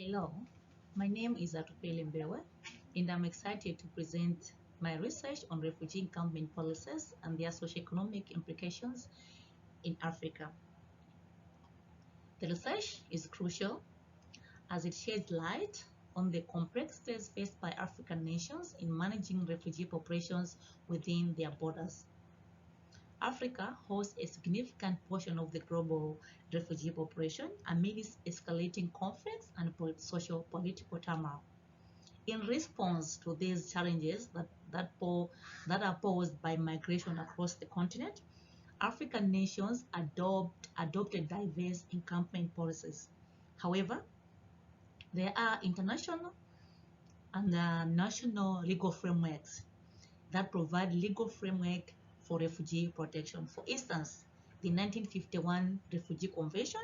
Hello, my name is Atupele Mbewe, and I'm excited to present my research on refugee encampment policies and their socio-economic implications in Africa. The research is crucial as it sheds light on the complexities faced by African nations in managing refugee populations within their borders. Africa hosts a significant portion of the global refugee population amidst escalating conflicts and socio-political turmoil. In response to these challenges that are posed by migration across the continent, African nations adopted diverse encampment policies. However, there are international and national legal frameworks that provide legal framework for refugee protection. For instance, the 1951 Refugee Convention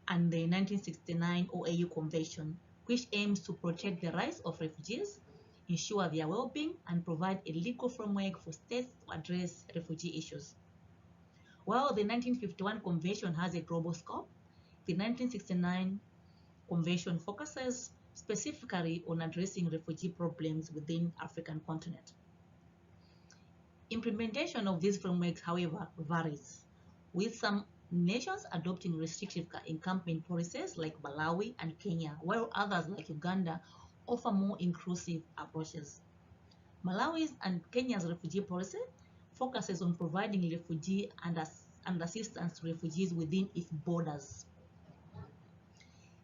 and the 1969 OAU Convention, which aims to protect the rights of refugees, ensure their well-being, and provide a legal framework for states to address refugee issues. While the 1951 Convention has a global scope, the 1969 Convention focuses specifically on addressing refugee problems within the African continent. Implementation of these frameworks, however, varies, with some nations adopting restrictive encampment policies like Malawi and Kenya, while others like Uganda offer more inclusive approaches. Malawi's and Kenya's refugee policy focuses on providing refugee and assistance to refugees within its borders.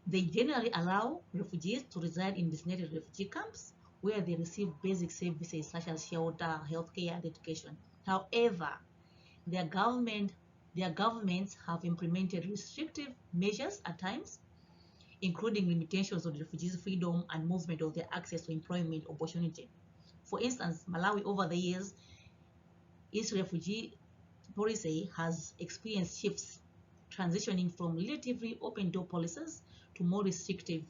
They generally allow refugees to reside in designated refugee camps where they receive basic services such as shelter, healthcare, and education. However, their governments have implemented restrictive measures at times, including limitations on refugees' freedom and movement of their access to employment opportunity. For instance, Malawi over the years, its refugee policy has experienced shifts, transitioning from relatively open-door policies to more restrictive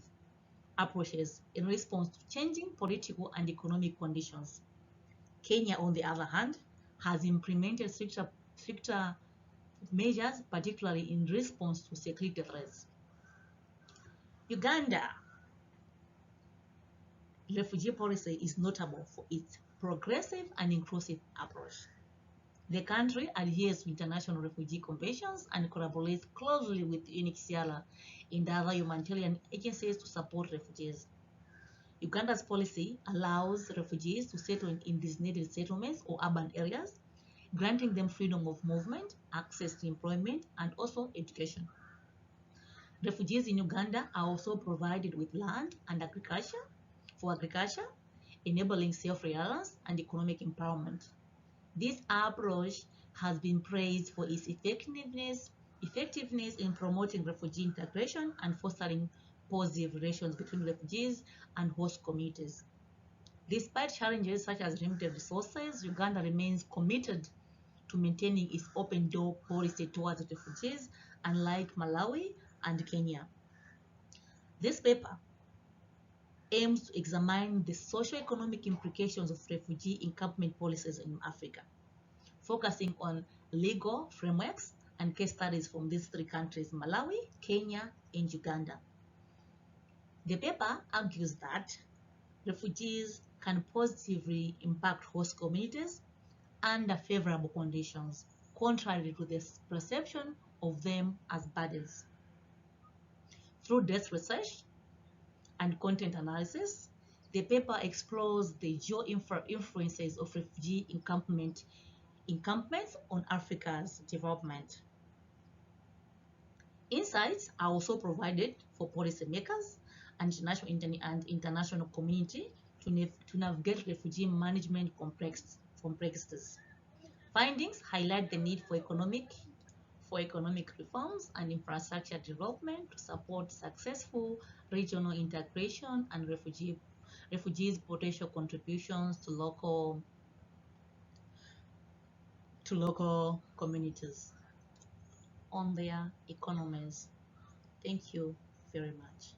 approaches in response to changing political and economic conditions. Kenya, on the other hand, has implemented stricter measures, particularly in response to security threats. Uganda refugee policy is notable for its progressive and inclusive approach. The country adheres to international refugee conventions and collaborates closely with UNHCR and other humanitarian agencies to support refugees. Uganda's policy allows refugees to settle in designated settlements or urban areas, granting them freedom of movement, access to employment, and also education. Refugees in Uganda are also provided with land and agriculture, enabling self-reliance and economic empowerment. This approach has been praised for its effectiveness in promoting refugee integration and fostering positive relations between refugees and host communities. Despite challenges such as limited resources, Uganda remains committed to maintaining its open-door policy towards refugees, unlike Malawi and Kenya. This paper aims to examine the socio-economic implications of refugee encampment policies in Africa, focusing on legal frameworks and case studies from these three countries, Malawi, Kenya, and Uganda. The paper argues that refugees can positively impact host communities under favorable conditions, contrary to the perception of them as burdens. Through depth research and content analysis, the paper explores the geo-influences of refugee encampments on Africa's development. Insights are also provided for policymakers and international community to navigate refugee management complexities. Findings highlight the need for economic reforms and infrastructure development to support successful regional integration and refugees' potential contributions to local communities on their economies. Thank you very much.